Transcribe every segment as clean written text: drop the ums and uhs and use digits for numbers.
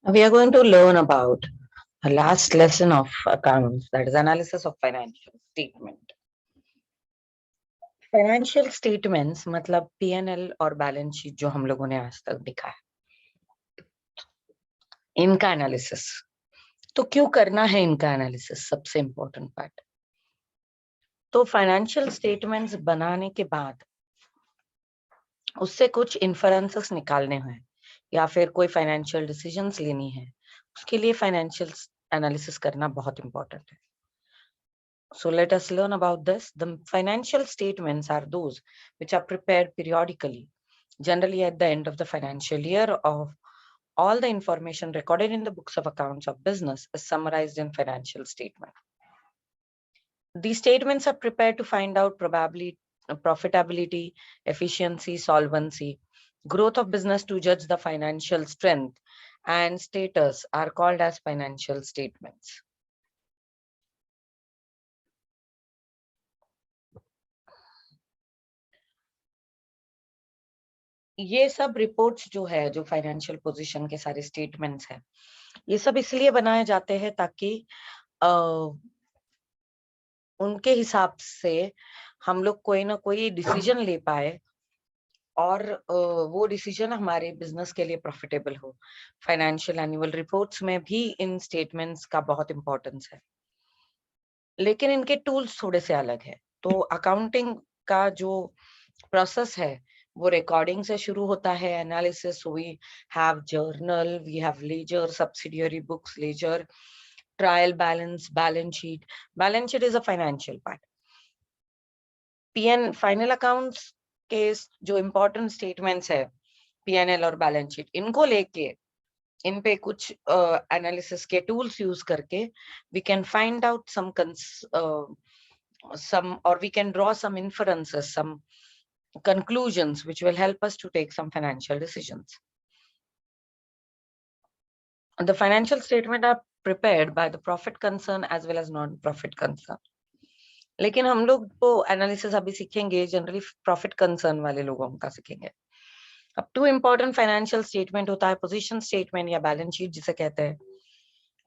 We are going to learn about the last lesson of accounts, that is analysis of financial statement. Financial statements मतलब P&L और balance sheet जो हम लोगों ने आज तक देखा है, इनका एनालिसिस। तो क्यों करना है इनका एनालिसिस, सबसे इंपॉर्टेंट पार्ट। तो फाइनेंशियल स्टेटमेंट्स बनाने के बाद उससे कुछ इन्फरेंसेस निकालने हैं या फिर कोई फाइनेंशियल डिसीजंस लेनी है, उसके लिए फाइनेंशियल एनालिसिस करना बहुत इंपॉर्टेंट है। So let us learn about this. The financial statements are those which are prepared periodically, generally at the end of the financial year. Of all the information recorded in the books of accounts of business is summarized in financial statement. These statements are prepared to find out profitability, efficiency, solvency, growth of business, to judge the financial strength and status are called as financial statements. ये सब reports जो है, जो financial position के सारे statements हैं, ये सब इसलिए बनाए जाते हैं ताकि उनके हिसाब से हम लोग कोई ना कोई डिसीजन ले पाए और वो डिसीजन हमारे बिजनेस के लिए प्रॉफिटेबल हो। फाइनेंशियल एनुअल रिपोर्ट्स में भी इन स्टेटमेंट्स का बहुत इंपॉर्टेंस है, लेकिन इनके टूल्स थोड़े से अलग है। तो अकाउंटिंग का जो प्रोसेस है वो रिकॉर्डिंग से शुरू होता है, analysis. We have journal, we have ledger, subsidiary books, ledger, trial balance, balance sheet. Balance sheet is a financial part. Final accounts के जो इम्पोर्टेंट स्टेटमेंट्स है, P&L और बैलेंस शीट, इनको लेके इन पे कुछ एनालिसिस के टूल्स यूज करके we can find out some, or we can draw some inferences, some conclusions which will help us to take some financial decisions. The financial statement are prepared by the profit concern as well as non-profit concern. लेकिन हम लोग तो analysis अभी सीखेंगे generally profit concern वाले लोगों का सीखेंगे। अब टू इम्पोर्टेंट फाइनेंशियल स्टेटमेंट होता है, पोजीशन स्टेटमेंट या बैलेंस शीट जिसे कहते हैं,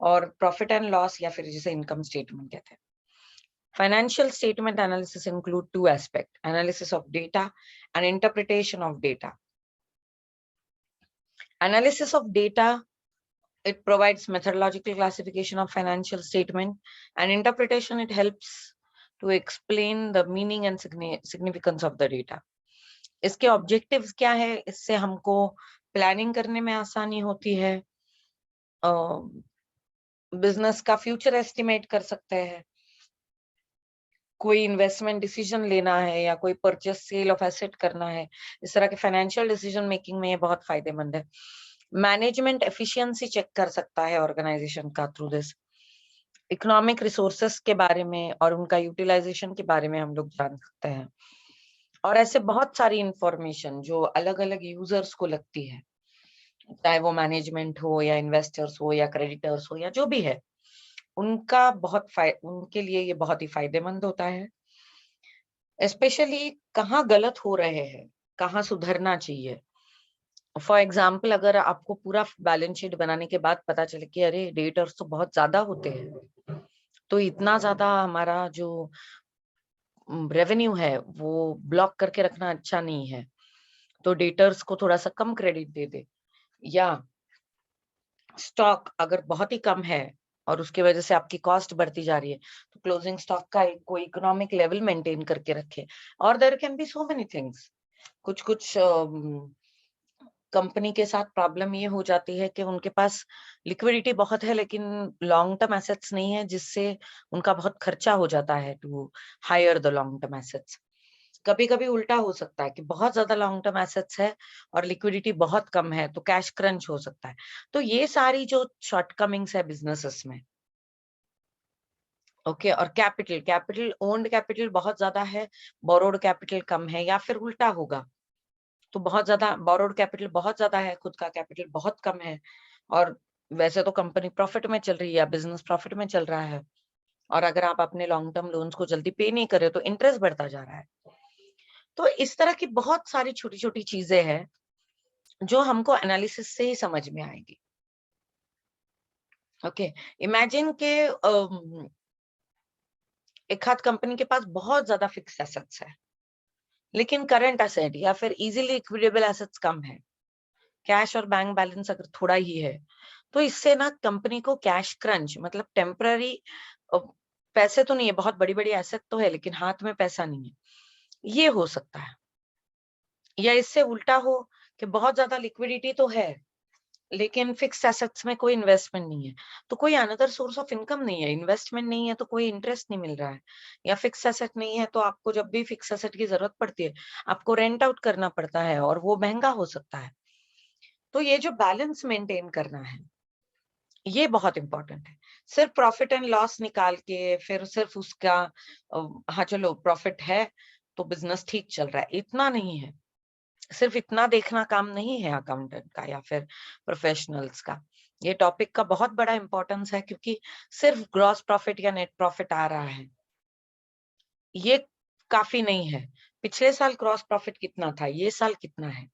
और प्रॉफिट एंड लॉस या फिर जिसे इनकम स्टेटमेंट कहते हैं। Financial statement analysis include two aspects: analysis of data and interpretation of data. Analysis of data, it provides methodological classification of financial statement, and interpretation, it helps to explain the meaning and significance of the data. इसके objectives क्या है? इससे हमको planning करने में आसानी होती है, बिजनेस का फ्यूचर एस्टिमेट कर सकते हैं, कोई इन्वेस्टमेंट डिसीजन लेना है या कोई परचेस सेल ऑफ एसेट करना है, इस तरह के फाइनेंशियल डिसीजन मेकिंग में ये बहुत फायदेमंद है। मैनेजमेंट एफिशिएंसी चेक कर सकता है ऑर्गेनाइजेशन का थ्रू दिस। इकोनॉमिक रिसोर्सेस के बारे में और उनका यूटिलाइजेशन के बारे में हम लोग जान सकते हैं, और ऐसे बहुत सारी इंफॉर्मेशन जो अलग अलग यूजर्स को लगती है, चाहे वो मैनेजमेंट हो या इन्वेस्टर्स हो या क्रेडिटर्स हो या जो भी है, उनका उनके लिए ये बहुत ही फायदेमंद होता है। स्पेशली कहाँ गलत हो रहे हैं, कहाँ सुधरना चाहिए। फॉर एग्जाम्पल, अगर आपको पूरा बैलेंस शीट बनाने के बाद पता चले कि अरे डेटर्स तो बहुत ज्यादा होते हैं, तो इतना ज्यादा हमारा जो रेवेन्यू है वो ब्लॉक करके रखना अच्छा नहीं है, तो डेटर्स को थोड़ा सा कम क्रेडिट दे दे, या स्टॉक अगर बहुत ही कम है और उसकी वजह से आपकी कॉस्ट बढ़ती जा रही है, तो क्लोजिंग स्टॉक का कोई इकोनॉमिक लेवल मेंटेन करके रखे। और there can be so many things. कुछ कंपनी के साथ प्रॉब्लम ये हो जाती है कि उनके पास लिक्विडिटी बहुत है लेकिन लॉन्ग टर्म एसेट्स नहीं है, जिससे उनका बहुत खर्चा हो जाता है to hire the long term assets. कभी कभी उल्टा हो सकता है कि बहुत ज्यादा लॉन्ग टर्म एसेट्स है और लिक्विडिटी बहुत कम है, तो कैश क्रंच हो सकता है। तो ये सारी जो शॉर्टकमिंग्स है बिजनेसेस में, ओके। और कैपिटल ओन्ड कैपिटल बहुत ज्यादा है, बोरोड कैपिटल कम है, या फिर उल्टा होगा, तो बहुत ज्यादा बोरोड कैपिटल बहुत ज्यादा है, खुद का कैपिटल बहुत कम है, और वैसे तो कंपनी प्रॉफिट में चल रही है या बिजनेस प्रॉफिट में चल रहा है, और अगर आप अपने लॉन्ग टर्म लोन्स को जल्दी पे नहीं कर रहे तो इंटरेस्ट बढ़ता जा रहा है। तो इस तरह की बहुत सारी छोटी छोटी चीजें हैं जो हमको एनालिसिस से ही समझ में आएगी। ओके, इमेजिन के एक हाथ कंपनी के पास बहुत ज्यादा फिक्स एसेट्स है, लेकिन करंट एसेट या फिर इजीली लिक्विडेबल एसेट्स कम है, कैश और बैंक बैलेंस अगर थोड़ा ही है, तो इससे ना कंपनी को कैश क्रंच मतलब टेम्पररी, पैसे तो नहीं है, बहुत बड़ी बड़ी एसेट तो है लेकिन हाथ में पैसा नहीं है, ये हो सकता है। या इससे उल्टा हो कि बहुत ज्यादा लिक्विडिटी तो है लेकिन फिक्स्ड एसेट्स में कोई इन्वेस्टमेंट नहीं है, तो कोई अनदर सोर्स ऑफ इनकम नहीं है, इन्वेस्टमेंट नहीं है तो कोई इंटरेस्ट नहीं मिल रहा है, या फिक्स एसेट नहीं है तो आपको जब भी फिक्स एसेट की जरूरत पड़ती है आपको रेंट आउट करना पड़ता है और वो महंगा हो सकता है। तो ये जो बैलेंस मेंटेन करना है ये बहुत इंपॉर्टेंट है। सिर्फ प्रॉफिट एंड लॉस निकाल के फिर सिर्फ उसका हाँ चलो प्रॉफिट है तो बिजनेस ठीक चल रहा है, इतना नहीं है। सिर्फ इतना देखना काम नहीं है अकाउंटेंट का या फिर प्रोफेशनल्स का। ये टॉपिक का बहुत बड़ा इंपॉर्टेंस है क्योंकि सिर्फ ग्रॉस प्रॉफिट या नेट प्रॉफिट आ रहा है ये काफी नहीं है। पिछले साल ग्रॉस प्रॉफिट कितना था, ये साल कितना है,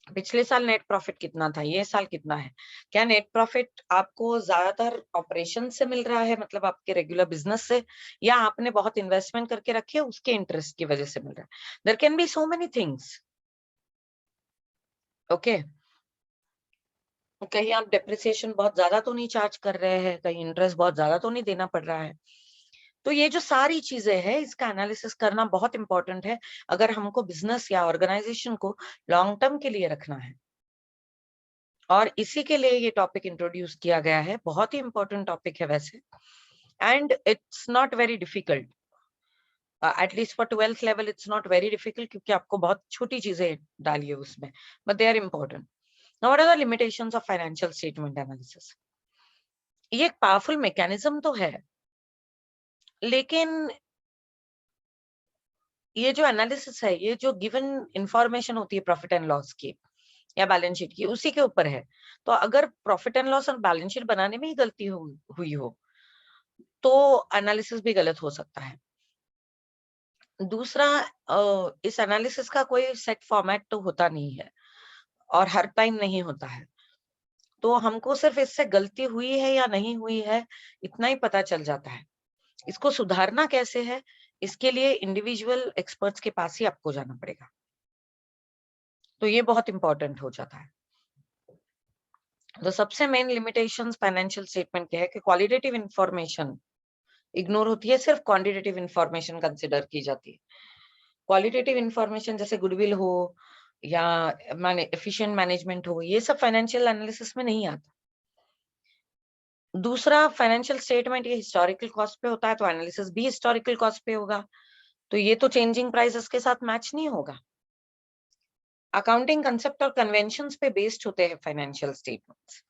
पिछले साल नेट प्रॉफिट कितना था, ये साल कितना है। क्या नेट प्रॉफिट आपको ज्यादातर ऑपरेशन से मिल रहा है, मतलब आपके रेगुलर बिजनेस से, या आपने बहुत इन्वेस्टमेंट करके रखे उसके इंटरेस्ट की वजह से मिल रहा है। There can be so many things. Okay, कहीं आप डेप्रिसिएशन बहुत ज्यादा तो नहीं चार्ज कर रहे हैं, कहीं इंटरेस्ट बहुत ज्यादा तो नहीं देना पड़ रहा है। तो ये जो सारी चीजें हैं इसका एनालिसिस करना बहुत इंपॉर्टेंट है अगर हमको बिजनेस या ऑर्गेनाइजेशन को लॉन्ग टर्म के लिए रखना है। और इसी के लिए ये टॉपिक इंट्रोड्यूस किया गया है, बहुत ही इंपॉर्टेंट टॉपिक है वैसे, and it's not very difficult, at least for 12th level it's not very difficult क्योंकि आपको बहुत छोटी चीजें डालिए उसमें, but they are important. Now what are the limitations of financial statement analysis. ये एक पावरफुल मैकेनिज्म तो है, लेकिन ये जो एनालिसिस है, ये जो गिवन इंफॉर्मेशन होती है प्रॉफिट एंड लॉस की या बैलेंस शीट की, उसी के ऊपर है। तो अगर प्रॉफिट एंड लॉस और बैलेंस शीट बनाने में ही गलती हुई हो तो एनालिसिस भी गलत हो सकता है। दूसरा, इस एनालिसिस का कोई सेट फॉर्मेट तो होता नहीं है और हर टाइम नहीं होता है, तो हमको सिर्फ इससे गलती हुई है या नहीं हुई है इतना ही पता चल जाता है। इसको सुधारना कैसे है, इसके लिए इंडिविजुअल एक्सपर्ट्स के पास ही आपको जाना पड़ेगा, तो ये बहुत इंपॉर्टेंट हो जाता है। तो सबसे मेन लिमिटेशंस फाइनेंशियल स्टेटमेंट के है कि क्वालिटेटिव इंफॉर्मेशन इग्नोर होती है, सिर्फ क्वांटिटेटिव इंफॉर्मेशन कंसिडर की जाती है। क्वालिटेटिव इंफॉर्मेशन जैसे गुडविल हो या एफिशिएंट मैनेजमेंट हो, ये सब फाइनेंशियल एनालिसिस में नहीं आता। दूसरा, फाइनेंशियल स्टेटमेंट ये हिस्टोरिकल कॉस्ट पे होता है तो एनालिसिस भी हिस्टोरिकल कॉस्ट पे होगा, तो ये तो चेंजिंग प्राइसेस के साथ मैच नहीं होगा। अकाउंटिंग कंसेप्ट और कन्वेंशंस पे बेस्ड होते हैं फाइनेंशियल स्टेटमेंट्स,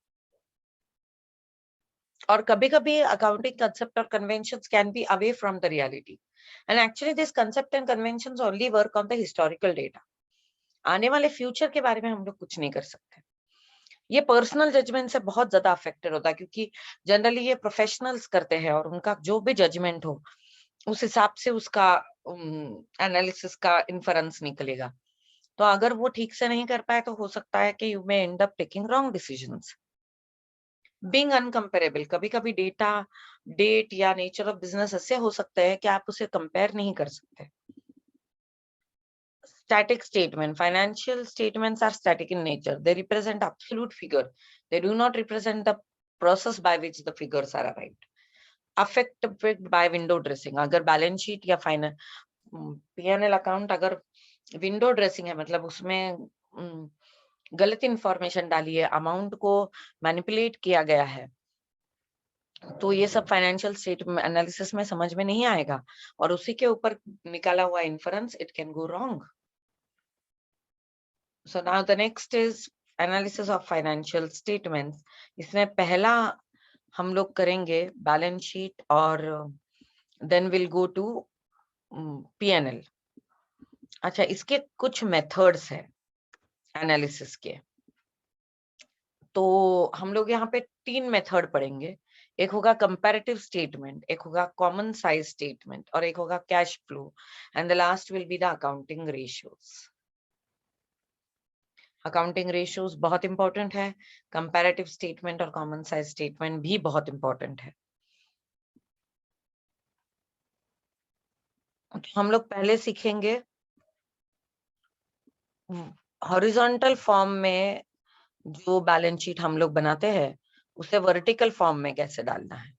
और कभी-कभी अकाउंटिंग कंसेप्ट और conventions can be away from the reality, and actually this concept and conventions only work on the historical data. आने वाले फ्यूचर के बारे में हम लोग कुछ नहीं कर सकते। ये पर्सनल जजमेंट से बहुत ज्यादा अफेक्टेड होता है क्योंकि जनरली ये प्रोफेशनल्स करते हैं और उनका जो भी जजमेंट हो उस हिसाब से उसका एनालिसिस का इन्फरेंस निकलेगा। तो अगर वो ठीक से नहीं कर पाए तो हो सकता है कि you may and up taking wrong decisions. Being uncomparable, कभी कभी डेटा, डेट या नेचर ऑफ बिजनेस ऐसे हो सकते हैं कि आप उसे कंपेयर नहीं कर सकते। Static statement. Financial statements are static in nature. They represent absolute figure. They do not represent the process by which the figures are arrived. Affected by window dressing. अगर बैलेंस शीट या P&L account अगर window dressing है, मतलब उसमें गलत information डाली है, amount को मैनिपुलेट किया गया है, तो ये सब फाइनेंशियल स्टेटमेंट एनालिसिस में समझ में नहीं आएगा और उसी के ऊपर निकाला हुआ inference it can go wrong. So now the next is analysis of financial statements. इसमें पहला हम लोग करेंगे बैलेंस शीट और then we'll go to P&L. अच्छा, इसके कुछ मेथड्स है एनालिसिस के, तो हम लोग यहाँ पे 3 मेथड पढ़ेंगे। एक होगा कंपैरेटिव स्टेटमेंट, एक होगा कॉमन साइज स्टेटमेंट और एक होगा cash flow, and the last will be the accounting ratios. Accounting ratios बहुत इंपॉर्टेंट है, कंपैरेटिव स्टेटमेंट और कॉमन साइज स्टेटमेंट भी बहुत इंपॉर्टेंट है। हम लोग पहले सीखेंगे हॉरिजॉन्टल फॉर्म में जो बैलेंस शीट हम लोग बनाते हैं उसे वर्टिकल फॉर्म में कैसे डालना है।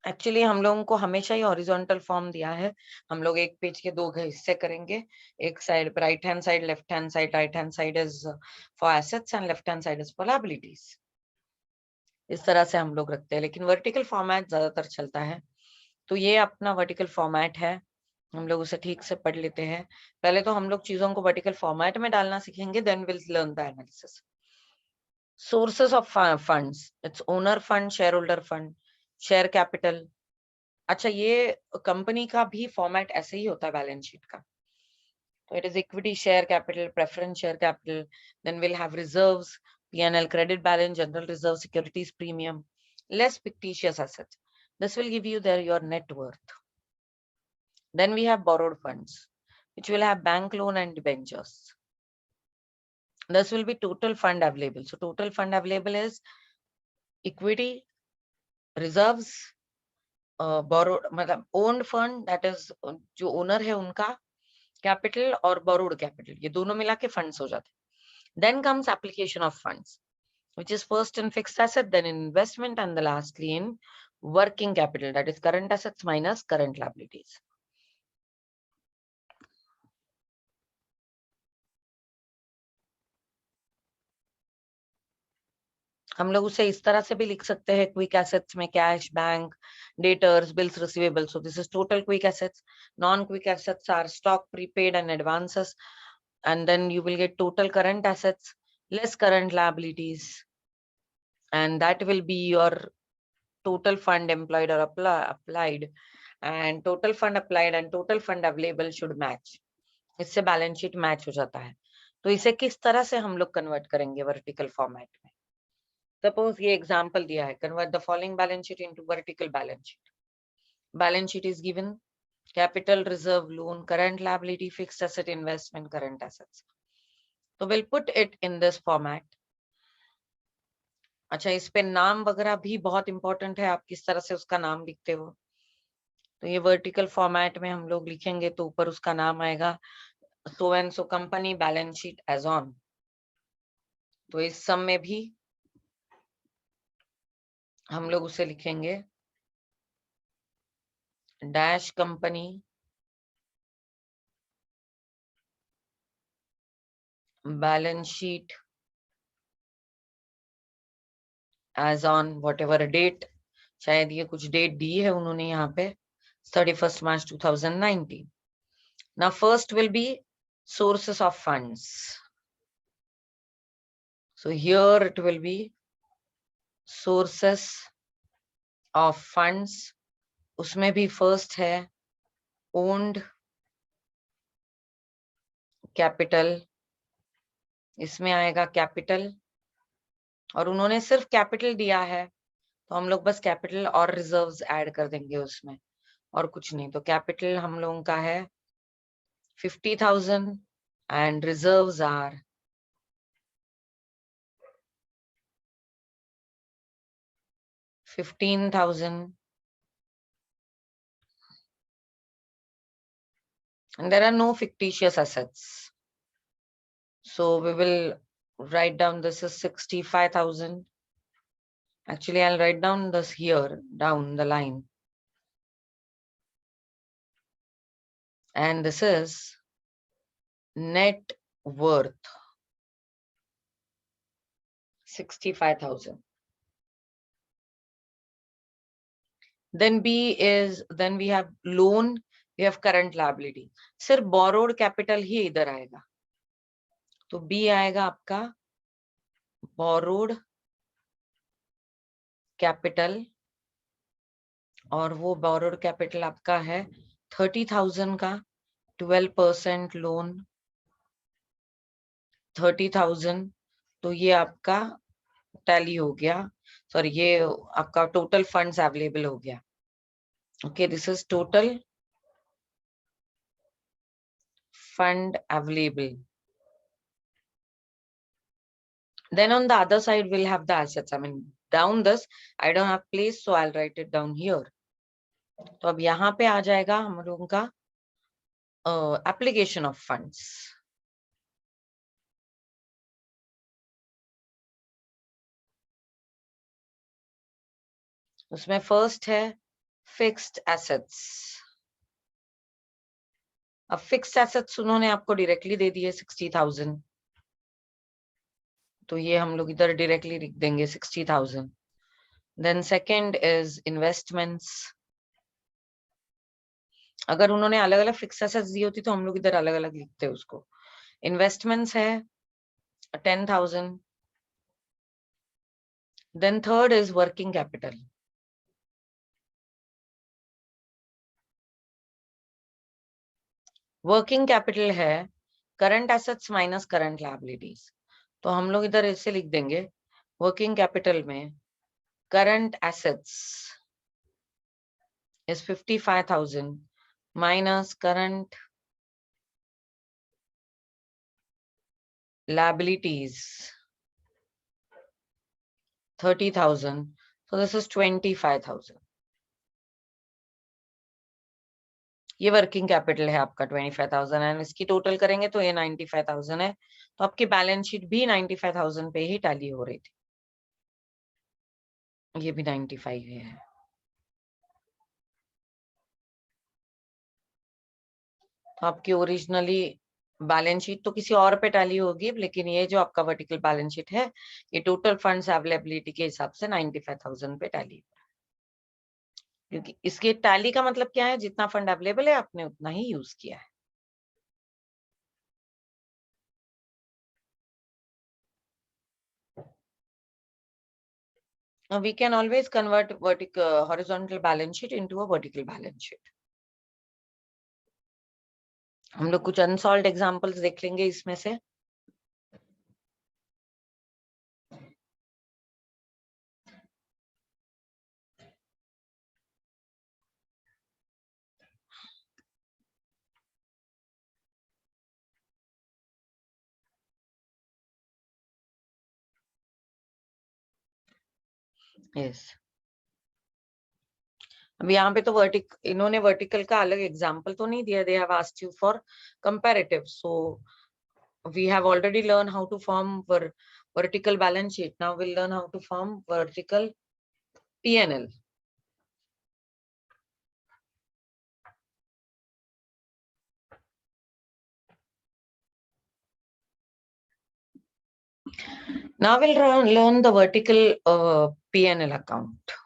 एक्चुअली हम लोगों को हमेशा ही हॉरिजॉन्टल फॉर्म दिया है। हम लोग एक पेज के 2 हिस्से करेंगे, एक साइड पर right hand side, left hand side. Right hand side is for assets and left hand side is for liabilities. इस तरह से हम लोग रखते हैं, लेकिन वर्टिकल फॉर्मेट ज्यादातर चलता है। तो ये अपना वर्टिकल फॉर्मेट है, हम लोग उसे ठीक से पढ़ लेते हैं। पहले तो हम लोग चीजों को वर्टिकल फॉर्मेट में डालना सीखेंगे, then will learn the analysis. Sources of funds, it's owner fund, share holder fund, share capital. अच्छा, ये कंपनी का भी फॉर्मेट ऐसे ही होता है बैलेंस शीट का। तो it is equity share capital, preference share capital, then will have reserves, P&L credit balance, general reserve, securities premium, less fictitious assets. This will give you your net worth. Then we have borrowed funds, which will have bank loan and debentures. This will be total fund available. So total fund available is equity, reserves, borrowed मतलब owned fund, that is जो owner है उनका capital, और borrowed capital, ये दोनों मिला के funds हो जाते हैं। Then comes application of funds, which is first in fixed asset, then in investment, and the lastly in working capital, that is current assets minus current liabilities. हम लोग उसे इस तरह से भी लिख सकते हैं, क्विक एसेट्स में cash, bank, debtors, bills receivable. So this is total quick assets. Non quick assets are stock, prepaid and advances, and then you will get total current assets less current liabilities, and that will be your total fund employed or applied, and total fund applied and total fund available should match. इससे balance sheet match हो जाता है. तो इसे किस तरह से हम लोग कन्वर्ट करेंगे वर्टिकल फॉर्मेट में? सपोज ये एग्जांपल दिया है, convert the following balance sheet into vertical balance sheet. Balance sheet is given capital, reserve, loan, current liability, fixed asset, investment, current assets. So we'll put it in this format. अच्छा, इस पे नाम वगैरह भी बहुत important है, आप किस तरह से उसका नाम लिखते हो. तो ये वर्टिकल फॉर्मेट में हम लोग लिखेंगे तो ऊपर उसका नाम आएगा so and so company balance sheet as on. तो इस सम में भी हम लोग उसे लिखेंगे dash company balance sheet as on whatever date. शायद ये कुछ डेट दी है उन्होंने यहाँ पे 31st March 2019. Now first will be sources of funds. So here it will be sources of funds. उसमें भी first है owned capital. इसमें आएगा कैपिटल, और उन्होंने सिर्फ कैपिटल दिया है तो हम लोग बस कैपिटल और रिजर्व्स ऐड कर देंगे उसमें, और कुछ नहीं. तो कैपिटल हम लोगों का है 50,000 and reserves are 15,000, and there are no fictitious assets. So we will write down this is 65,000. Actually, I'll write down this here, down the line. And this is net worth 65,000. Then B is, then we have loan, we have current liability. सिर्फ borrowed capital ही इधर आएगा. तो B आएगा आपका borrowed capital, और वो borrowed capital आपका है 30,000 का, 12% लोन 30,000. तो ये आपका टैली हो गया, सॉरी ये आपका टोटल फंड्स अवेलेबल हो गया. Okay, this is total fund available. Then on the other side, we'll have the assets. I mean, down this, I don't have place, so I'll write it down here. तो अब यहाँ पे आ जाएगा हम लोगों का application of funds. उसमें first है fixed assets. अब fixed assets उन्होंने आपको directly दे दिए 60,000. तो ये हम लोग इधर directly लिख देंगे 60,000. Then second is investments. अगर उन्होंने अलग अलग फिक्स एसेट्स दी होती तो हम लोग इधर अलग अलग लिखते उसको. इन्वेस्टमेंट्स है 10,000. Then third is working capital. Working capital है current assets minus current liabilities. तो हम लोग इधर ऐसे लिख देंगे वर्किंग कैपिटल में current assets is 55,000 minus current liabilities 30,000. So this is 25,000. ये वर्किंग कैपिटल है आपका 25,000 एंड इसकी टोटल करेंगे तो ये 95,000 है. तो आपकी बैलेंस शीट भी 95,000 पे ही टैली हो रही थी. ये भी 95 है. तो आपकी ओरिजिनली बैलेंस शीट तो किसी और पे टैली होगी, लेकिन ये जो आपका वर्टिकल बैलेंस शीट है ये टोटल फंड्स अवेलेबिलिटी के हिसाब से 95,000 पे टैली है. क्योंकि इसके टैली का मतलब क्या है, जितना फंड अवेलेबल है आपने उतना ही यूज किया है. We can always convert horizontal balance sheet into a vertical balance sheet. हम लोग कुछ अनसॉल्व्ड एग्जांपल्स देख लेंगे इसमें से. यस. अब यहाँ पे तो इन्होंने वर्टिकल का अलग एग्जांपल तो नहीं दिया. They have asked you for comparative. So we have already learned how to form vertical balance sheet. Now we'll learn how to form vertical P&L. Now we'll learn the vertical P&L account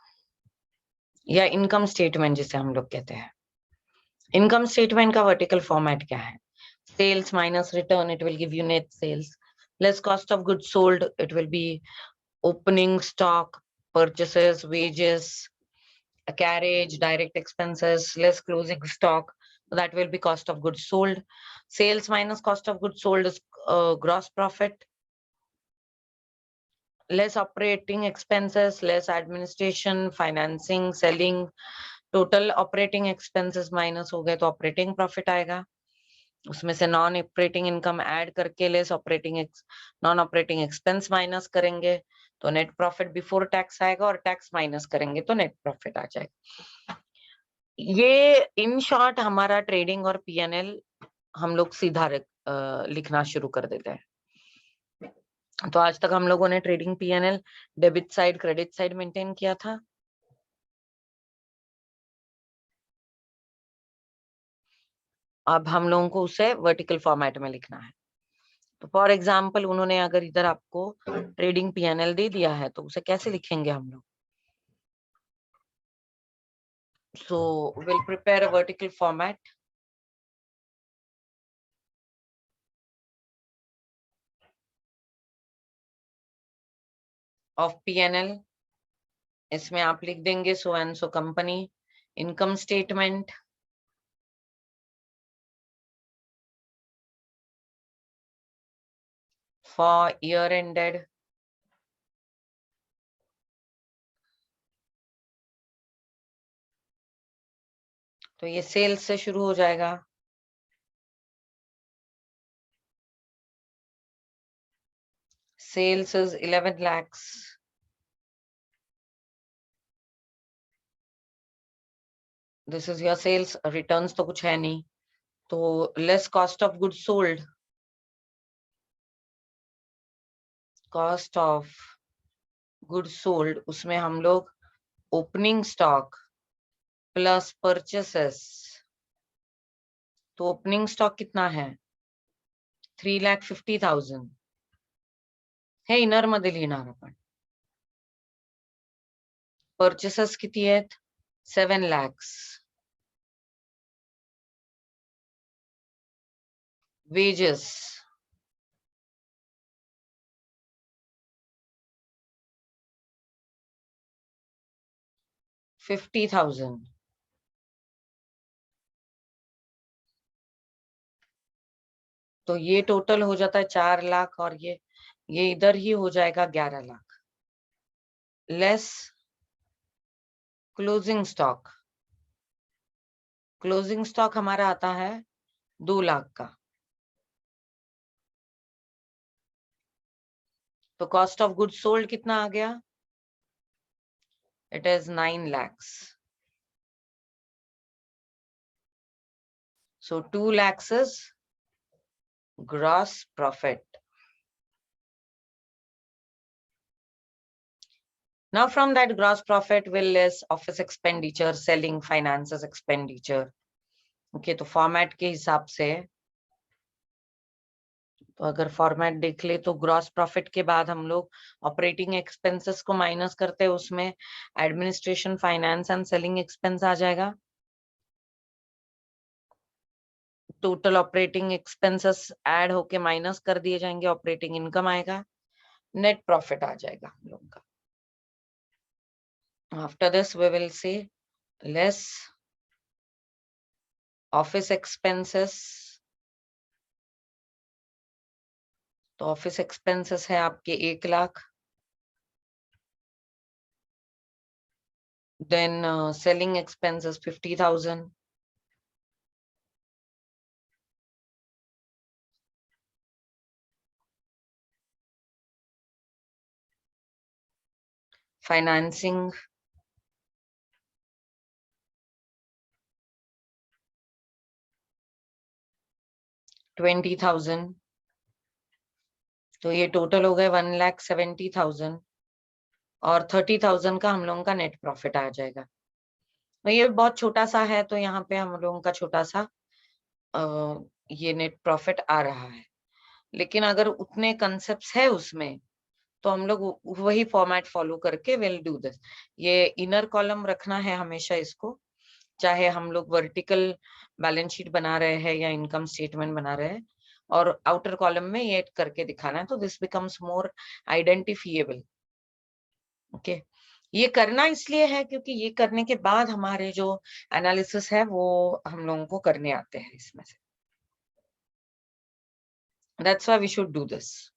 या income statement जिसे हम लोग कहते हैं. Income statement का vertical format क्या है? Sales minus return, it will give you net sales. Less cost of goods sold, it will be opening stock, purchases, wages, carriage, direct expenses, less closing stock, that will be cost of goods sold. Sales minus cost of goods sold is gross profit. Less operating expenses, less administration, financing, selling, total operating expenses minus हो गए तो operating profit आएगा. उसमें से non operating income add करके less non operating expense minus करेंगे तो net profit before tax आएगा, और टैक्स माइनस करेंगे तो नेट प्रॉफिट आ जाएगा. ये इन शॉर्ट हमारा ट्रेडिंग और पीएनएल हम लोग सीधा लिखना शुरू कर देते हैं. तो आज तक हम लोगों ने trading PNL debit side credit side maintain किया था. अब हम लोगों को उसे वर्टिकल फॉर्मेट में लिखना है. तो फॉर एग्जाम्पल उन्होंने अगर इधर आपको ट्रेडिंग पीएनएल दे दिया है तो उसे कैसे लिखेंगे हम लोग? So will prepare a vertical format of PNL. इसमें आप लिख देंगे सो and so company income statement for year ended. तो ये सेल्स से शुरू हो जाएगा. Sales is 11 lakhs. This is your sales. Returns तो कुछ है नहीं, तो less cost of goods sold. Cost of goods sold, उसमें हम लोग opening stock plus purchases. तो opening stock कितना है? 3,50,000 हे इनर मध्ये लिहिणार आपण. Purchases किती आहेत? 7 lakhs. Wages 50,000. तो ये टोटल हो जाता है 4 लाख, और ये इधर ही हो जाएगा 11 lakh. Less closing stock. Closing stock हमारा आता है 2 लाख का. तो कॉस्ट ऑफ गुड्स सोल्ड कितना आ गया? It is 9 lakhs. So 2 lakhs is gross profit. Now from that gross profit we'll less office expenditure, selling, finances expenditure. Okay, तो फॉर्मेट के हिसाब से, तो अगर फॉर्मेट देख ले तो ग्रॉस प्रॉफिट के बाद हम लोग ऑपरेटिंग एक्सपेंसेस को माइनस करते हैं, उसमें administration, finance and selling expense आ जाएगा. टोटल ऑपरेटिंग एक्सपेंसेस ऐड होके माइनस कर दिए जाएंगे, ऑपरेटिंग इनकम आएगा, नेट प्रॉफिट आ जाएगा हम लोग का. After this we will see less office expenses. तो ऑफिस एक्सपेंसेस है आपके 1 lakh. Then selling expenses 50,000. Financing 20,000. तो ये टोटल हो गए 1,70,000, और 30,000 का हम लोगों का नेट प्रॉफिट आ जाएगा. तो ये बहुत छोटा सा है, तो यहाँ पे हम लोगों का छोटा सा ये नेट प्रॉफिट आ रहा है. लेकिन अगर उतने कंसेप्ट्स है उसमें, तो हम लोग वही फॉर्मेट फॉलो करके विल डू दिस. ये इनर कॉलम रखना है हमेशा इसको, चाहे हम लोग वर्टिकल बैलेंस शीट बना रहे हैं या इनकम स्टेटमेंट बना रहे हैं, और आउटर कॉलम में ये करके दिखाना है, तो this becomes more identifiable. Okay, ये करना इसलिए है क्योंकि ये करने के बाद हमारे जो एनालिसिस है वो हम लोगों को करने आते हैं इसमें से. That's why we should do this.